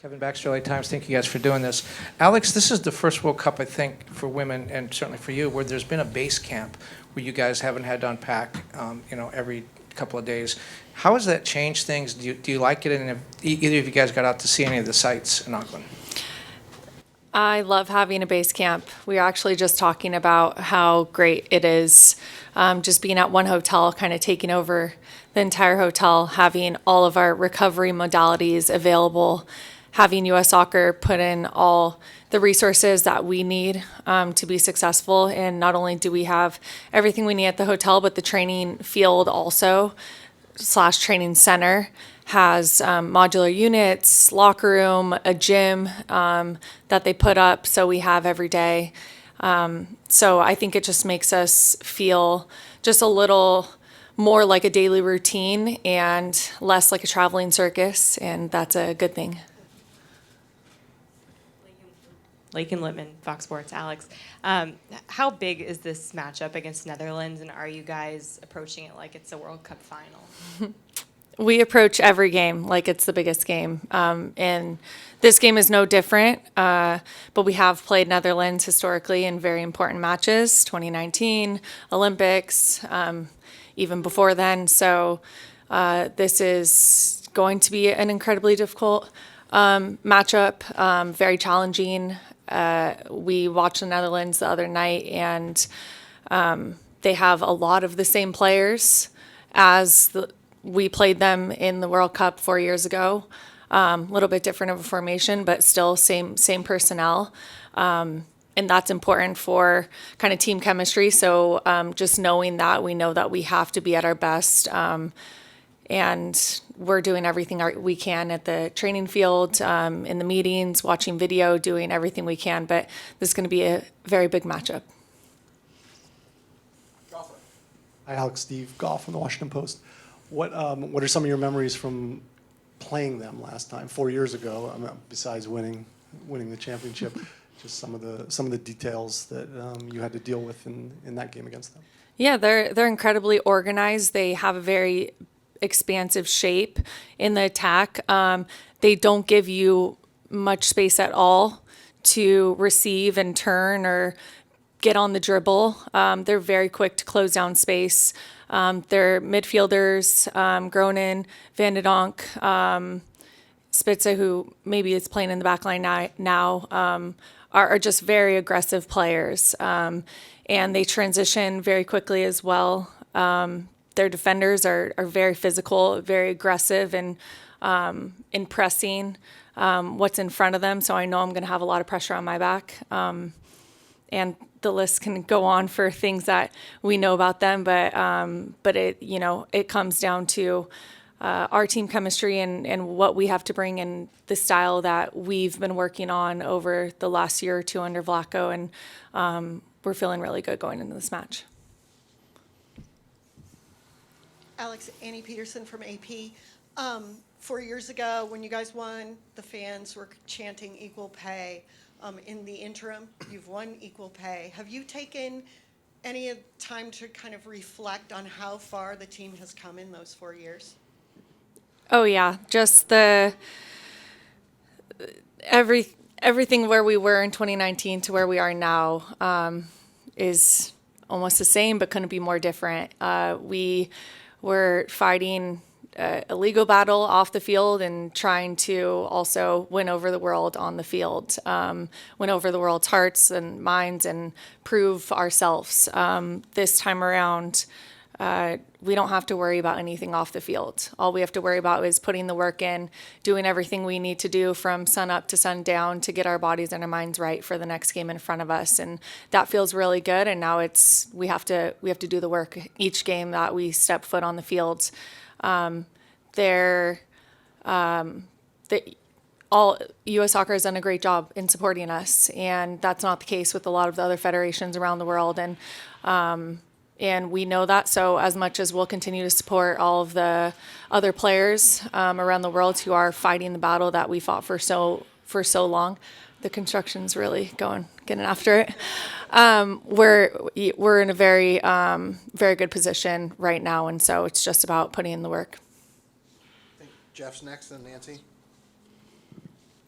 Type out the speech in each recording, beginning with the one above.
Kevin Baxter, LA Times. Thank you guys for doing this. Alex, this is the first World Cup, I think, for women, and certainly for you, where there's been a base camp where you guys haven't had to unpack, every couple of days. How has that changed things? Do you like it? And have either of you guys got out to see any of the sites in Auckland? I love having a base camp. We were actually just talking about how great it is just being at one hotel, kind of taking over the entire hotel, having all of our recovery modalities available, having U.S. Soccer put in all the resources that we need to be successful. And not only do we have everything we need at the hotel, but the training field also / training center has modular units, locker room, a gym that they put up so we have every day. So I think it just makes us feel just a little more like a daily routine and less like a traveling circus, and that's a good thing. Lakin Littman, Fox Sports. Alex, how big is this matchup against Netherlands, and are you guys approaching it like it's a World Cup final? We approach every game like it's the biggest game, and this game is no different, but we have played Netherlands historically in very important matches, 2019, Olympics, even before then. So this is going to be an incredibly difficult matchup, very challenging. We watched the Netherlands the other night, and they have a lot of the same players as we played them in the World Cup 4 years ago. A little bit different of a formation, but still same personnel. And that's important for kind of team chemistry. So just knowing that, we know that we have to be at our best. And we're doing everything we can at the training field, in the meetings, watching video, doing everything we can. But this is going to be a very big matchup. Hi, Alex. Steve Goff from the Washington Post. What are some of your memories from playing them last time, 4 years ago? Besides winning the championship, just some of the details that you had to deal with in that game against them. Yeah, they're incredibly organized. They have a very expansive shape in the attack. They don't give you much space at all to receive and turn or get on the dribble. They're very quick to close down space. Their midfielders, Groningen, Van de Donk, Spitze, who maybe is playing in the back line now, are just very aggressive players. And they transition very quickly as well. Their defenders are very physical, very aggressive, and in pressing what's in front of them. So I know I'm going to have a lot of pressure on my back. And the list can go on for things that we know about them, but it comes down to our team chemistry and what we have to bring in the style that we've been working on over the last year or two under Vlaco, and we're feeling really good going into this match. Alex, Annie Peterson from AP. 4 years ago, when you guys won, the fans were chanting equal pay. In the interim, you've won equal pay. Have you taken any time to kind of reflect on how far the team has come in those 4 years? Oh yeah, just everything where we were in 2019 to where we are now is almost the same, but couldn't be more different. We were fighting a legal battle off the field and trying to also win over the world on the field, win over the world's hearts and minds and prove ourselves. This time around, we don't have to worry about anything off the field. All we have to worry about is putting the work in, doing everything we need to do from sun up to sundown to get our bodies and our minds right for the next game in front of us. And that feels really good. And now we have to do the work each game that we step foot on the field. All U.S. Soccer has done a great job in supporting us, and that's not the case with a lot of the other federations around the world. And we know that. So as much as we'll continue to support all of the other players around the world who are fighting the battle that we fought for so long, the construction's really getting after it. We're in a very very good position right now, and so it's just about putting in the work. I think Jeff's next, and Nancy.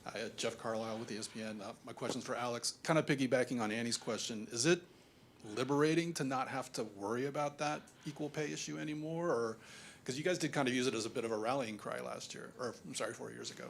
Hi, Jeff Carlisle with ESPN. My question's for Alex. Kind of piggybacking on Annie's question, is it liberating to not have to worry about that equal pay issue anymore? Or, because you guys did kind of use it as a bit of a rallying cry last year, or I'm sorry, 4 years ago.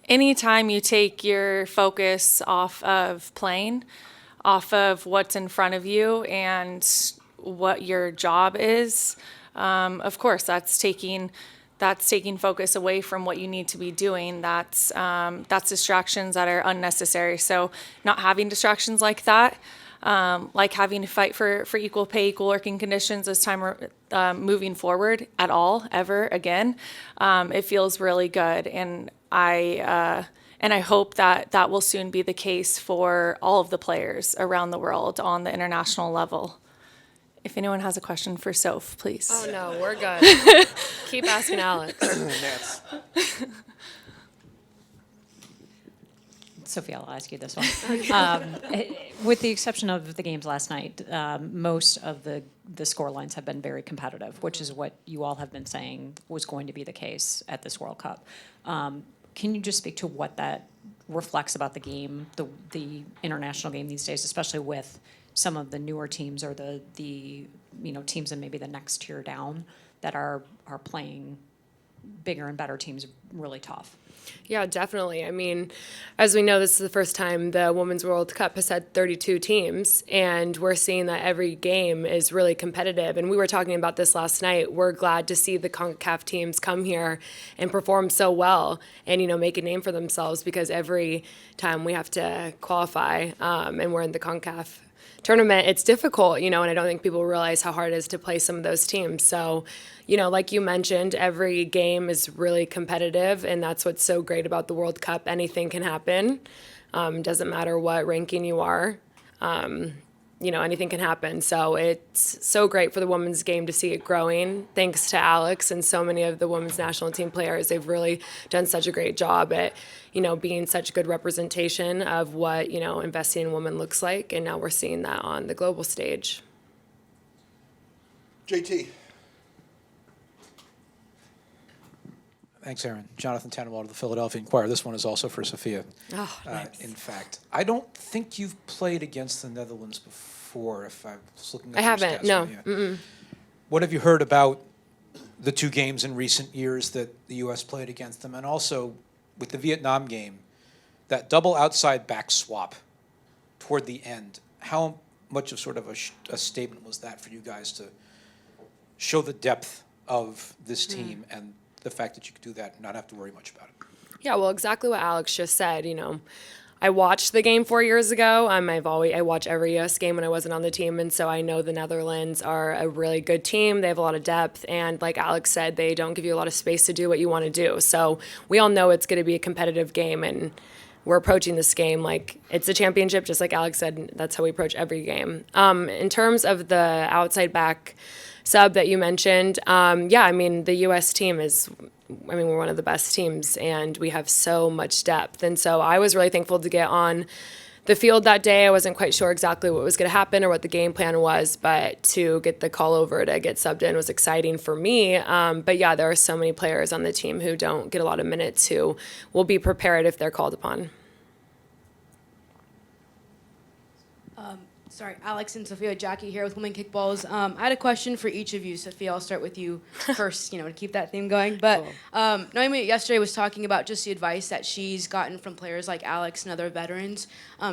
Anytime you take your focus off of playing, off of what's in front of you and what your job is, of course, that's taking focus away from what you need to be doing. That's distractions that are unnecessary. So not having distractions like that, like having to fight for equal pay, equal working conditions this time moving forward at all, ever again, it feels really good. And I hope that that will soon be the case for all of the players around the world on the international level. If anyone has a question for Soph, please. Oh, no, we're good. Keep asking Alex. Sophia, I'll ask you this one. With the exception of the games last night, most of the score lines have been very competitive, which is what you all have been saying was going to be the case at this World Cup. Can you just speak to what that reflects about the game, the international game these days, especially with some of the newer teams or the teams in maybe the next tier down that are playing bigger and better teams really tough? Yeah, definitely. I mean, as we know, this is the first time the Women's World Cup has had 32 teams, and we're seeing that every game is really competitive. And we were talking about this last night. We're glad to see the CONCACAF teams come here and perform so well and, make a name for themselves, because every time we have to qualify and we're in the CONCACAF tournament, it's difficult, and I don't think people realize how hard it is to play some of those teams. So, like you mentioned, every game is really competitive, and that's what's so great about the World Cup. Anything can happen. Doesn't matter what ranking you are. Anything can happen. So it's so great for the women's game to see it growing. Thanks to Alex and so many of the women's national team players. They've really done such a great job at, being such a good representation of what, investing in women looks like. And now we're seeing that on the global stage. JT. Thanks, Aaron. Jonathan Tannenwald of the Philadelphia Inquirer. This one is also for Sofia. Oh, nice. In fact, I don't think you've played against the Netherlands before, if I was looking at I your haven't, stats no. from you. What have you heard about the two games in recent years that the U.S. played against them? And also, with the Vietnam game, that double outside back swap toward the end, how much of sort of a statement was that for you guys to show the depth of this team and the fact that you could do that and not have to worry much about it? Yeah, well, exactly what Alex just said. I watched the game 4 years ago. I watch every U.S. game when I wasn't on the team, and so I know the Netherlands are a really good team. They have a lot of depth, and like Alex said, they don't give you a lot of space to do what you want to do. So we all know it's going to be a competitive game, and we're approaching this game like it's a championship, just like Alex said. And that's how we approach every game. In terms of the outside back sub that you mentioned, the U.S. team is, we're one of the best teams, and we have so much depth. And so I was really thankful to get on the field that day. I wasn't quite sure exactly what was going to happen or what the game plan was, but to get the call over to get subbed in was exciting for me. But yeah, there are so many players on the team who don't get a lot of minutes who will be prepared if they're called upon. Sorry, Alex and Sofia, Jackie here with Women Kickballs. I had a question for each of you. Sofia, I'll start with you first, to keep that theme going. But Naomi yesterday was talking about just the advice that she's gotten from players like Alex and other veterans.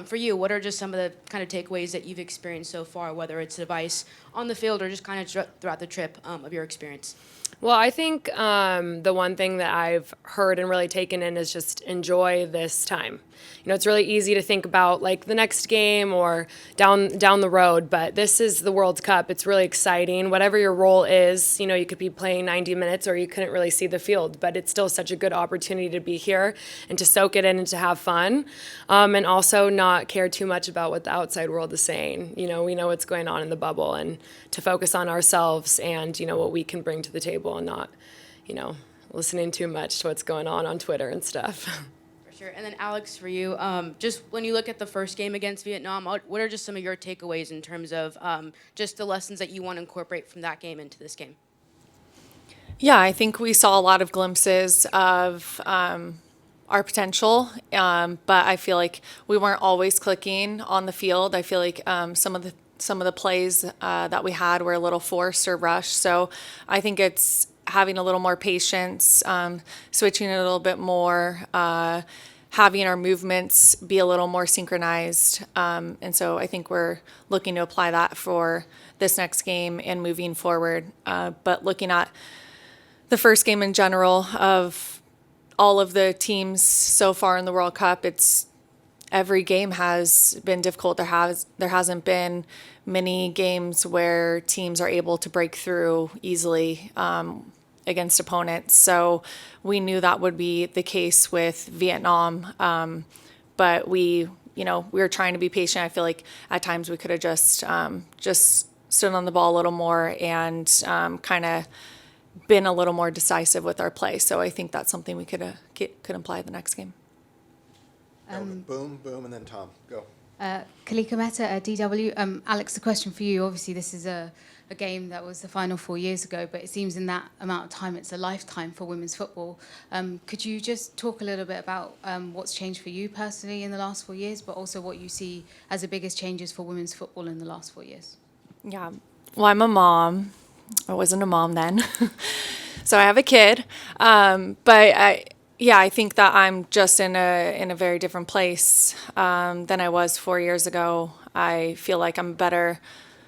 For you, what are just some of the kind of takeaways that you've experienced so far, whether it's advice on the field or just kind of throughout the trip of your experience? Well, I think the one thing that I've heard and really taken in is just enjoy this time. It's really easy to think about like the next game or down the road, but this is the World Cup. It's really exciting. Whatever your role is, you could be playing 90 minutes or you couldn't really see the field, but it's still such a good opportunity to be here and to soak it in and to have fun, and also not care too much about what the outside world is saying. We know what's going on in the bubble, and to focus on ourselves and, what we can bring to the table and not, listening too much to what's going on Twitter and stuff. Sure. And then Alex, for you, just when you look at the first game against Vietnam, what are just some of your takeaways in terms of just the lessons that you want to incorporate from that game into this game? Yeah, I think we saw a lot of glimpses of our potential, but I feel like we weren't always clicking on the field. I feel like some of the plays that we had were a little forced or rushed. So I think it's having a little more patience, switching it a little bit more, having our movements be a little more synchronized. And so I think we're looking to apply that for this next game and moving forward. But looking at the first game in general of all of the teams so far in the World Cup, every game has been difficult. There hasn't been many games where teams are able to break through easily against opponents. So we knew that would be the case with Vietnam, but we were trying to be patient. I feel like at times we could have just stood on the ball a little more and kind of been a little more decisive with our play. So I think that's something we could apply the next game. Boom, and then Tom, go. Kalika Mehta at DW. Alex, a question for you. Obviously, this is a game that was the final 4 years ago, but it seems in that amount of time, it's a lifetime for women's football. Could you just talk a little bit about what's changed for you personally in the last 4 years, but also what you see as the biggest changes for women's football in the last 4 years? Yeah. Well, I'm a mom. I wasn't a mom then. So I have a kid. But I think that I'm just in a very different place than I was 4 years ago. I feel like I'm a better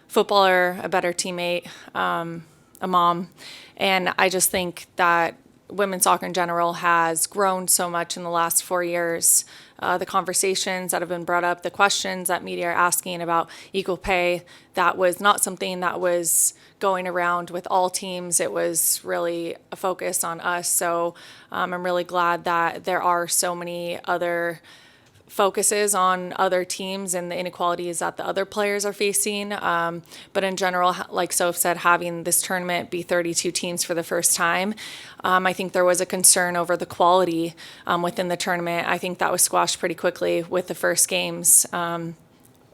footballer, a better teammate, a mom. And I just think that women's soccer in general has grown so much in the last 4 years. The conversations that have been brought up, the questions that media are asking about equal pay, that was not something that was going around with all teams. It was really a focus on us. So I'm really glad that there are so many other focuses on other teams and the inequalities that the other players are facing. But in general, like Soph said, having this tournament be 32 teams for the first time, I think there was a concern over the quality within the tournament. I think that was squashed pretty quickly with the first games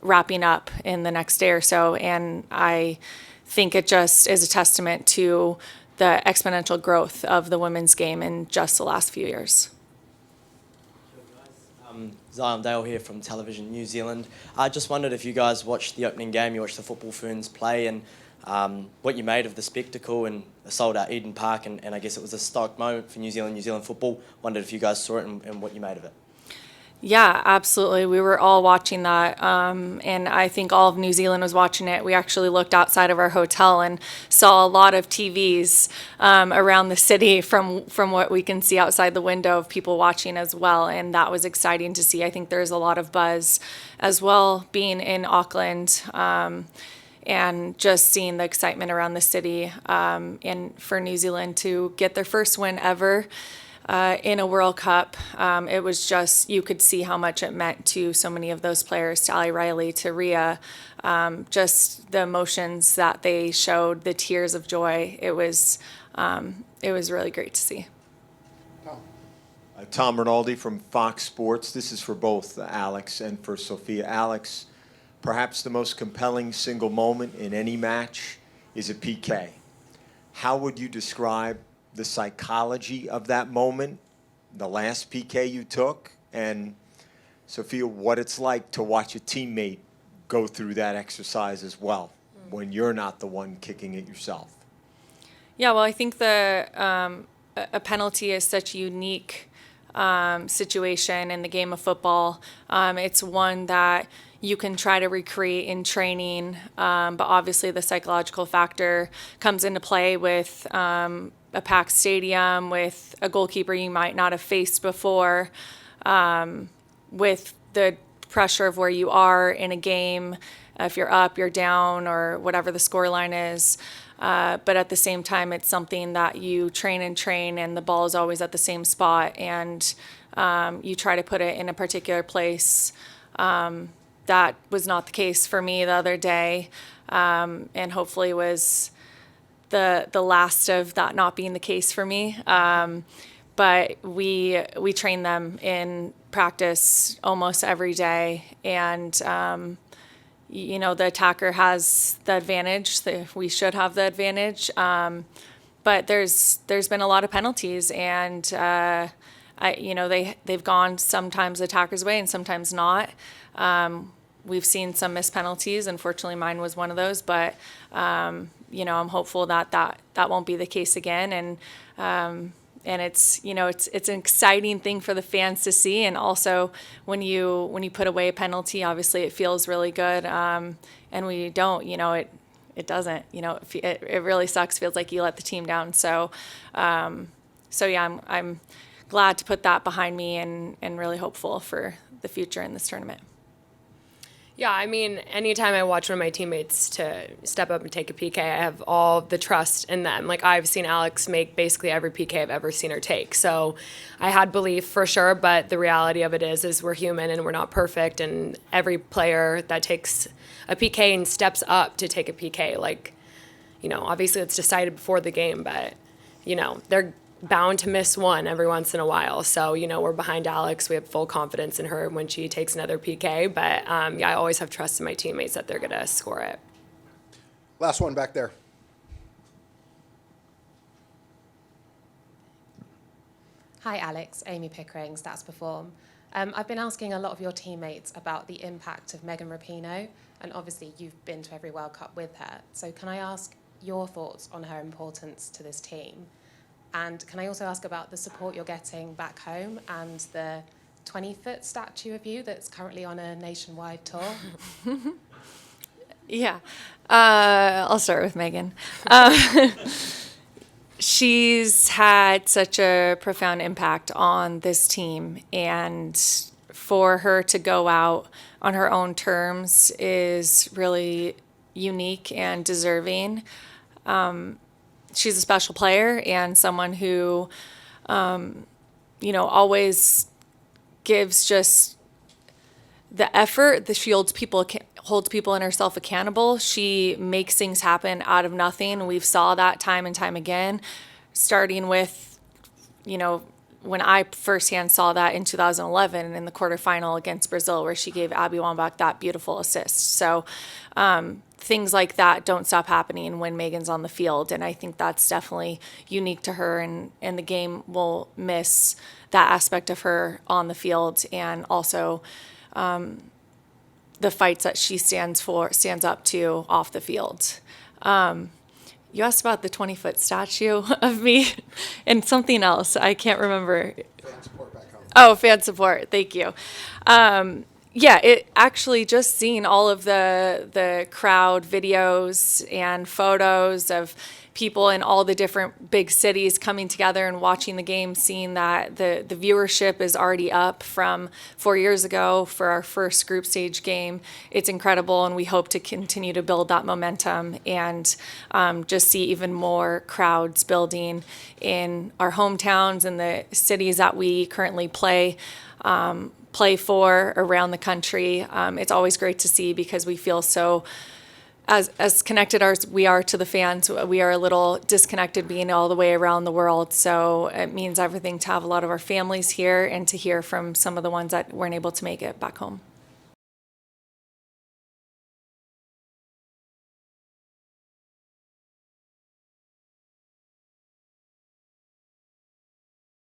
wrapping up in the next day or so. And I think it just is a testament to the exponential growth of the women's game in just the last few years. Zion Dale here from Television New Zealand. I just wondered if you guys watched the opening game, you watched the Football Ferns play, and what you made of the spectacle and the sold-out Eden Park, and I guess it was a stock moment for New Zealand football. Wondered if you guys saw it and what you made of it. Yeah, absolutely. We were all watching that, and I think all of New Zealand was watching it. We actually looked outside of our hotel and saw a lot of TVs around the city from what we can see outside the window of people watching as well, and that was exciting to see. I think there's a lot of buzz as well being in Auckland. And just seeing the excitement around the city, and for New Zealand to get their first win ever in a World Cup. It was just, you could see how much it meant to so many of those players, to Ali Riley, to Rhea, just the emotions that they showed, the tears of joy. It was really great to see. Tom Rinaldi from Fox Sports. This is for both Alex and for Sofia. Alex, perhaps the most compelling single moment in any match is a PK. How would you describe the psychology of that moment, the last PK you took, and Sofia, what it's like to watch a teammate go through that exercise as well when you're not the one kicking it yourself? Yeah, well, I think a penalty is such a unique situation in the game of football. It's one that you can try to recreate in training, but obviously the psychological factor comes into play with a packed stadium, with a goalkeeper you might not have faced before, with the pressure of where you are in a game, if you're up, you're down, or whatever the scoreline is. But at the same time, it's something that you train, and the ball is always at the same spot, and you try to put it in a particular place. That was not the case for me the other day, and hopefully was the last of that not being the case for me. But we train them in practice almost every day, and the attacker has the advantage. We should have the advantage. But there's been a lot of penalties, and they've gone sometimes attackers' way and sometimes not. We've seen some missed penalties. Unfortunately, mine was one of those, but I'm hopeful that won't be the case again. And it's an exciting thing for the fans to see. And also when you put away a penalty, obviously it feels really good. And when you don't, it doesn't. It really sucks. Feels like you let the team down. So yeah, I'm glad to put that behind me and really hopeful for the future in this tournament. Yeah, I mean, anytime I watch one of my teammates to step up and take a PK, I have all the trust in them. Like, I've seen Alex make basically every PK I've ever seen her take. So I had belief for sure, but the reality of it is we're human and we're not perfect. And every player that takes a PK and steps up to take a PK, obviously it's decided before the game, but, they're bound to miss one every once in a while. So, we're behind Alex. We have full confidence in her when she takes another PK. But, I always have trust in my teammates that they're going to score it. Last one back there. Hi, Alex. Amy Pickering, Stats Perform. I've been asking a lot of your teammates about the impact of Megan Rapinoe, and obviously you've been to every World Cup with her. So can I ask your thoughts on her importance to this team? And can I also ask about the support you're getting back home and the 20-foot statue of you that's currently on a nationwide tour? Yeah. I'll start with Megan. She's had such a profound impact on this team, and for her to go out on her own terms is really unique and deserving. She's a special player and someone who, always gives just the effort that she holds people and herself accountable. She makes things happen out of nothing. We've saw that time and time again, starting with, when I firsthand saw that in 2011 in the quarterfinal against Brazil, where she gave Abby Wambach that beautiful assist. So, things like that don't stop happening when Megan's on the field. And I think that's definitely unique to her, and the game will miss that aspect of her on the field, and also the fights that she stands up to off the field. You asked about the 20-foot statue of me and something else. I can't remember. Fan support back home. Oh, fan support. Thank you. Yeah, it actually just seeing all of the crowd videos and photos of people in all the different big cities coming together and watching the game, seeing that the viewership is already up from 4 years ago for our first group stage game. It's incredible, and we hope to continue to build that momentum and just see even more crowds building in our hometowns and the cities that we currently play for around the country. It's always great to see, because we feel so, as connected as we are to the fans, we are a little disconnected being all the way around the world. So it means everything to have a lot of our families here and to hear from some of the ones that weren't able to make it back home.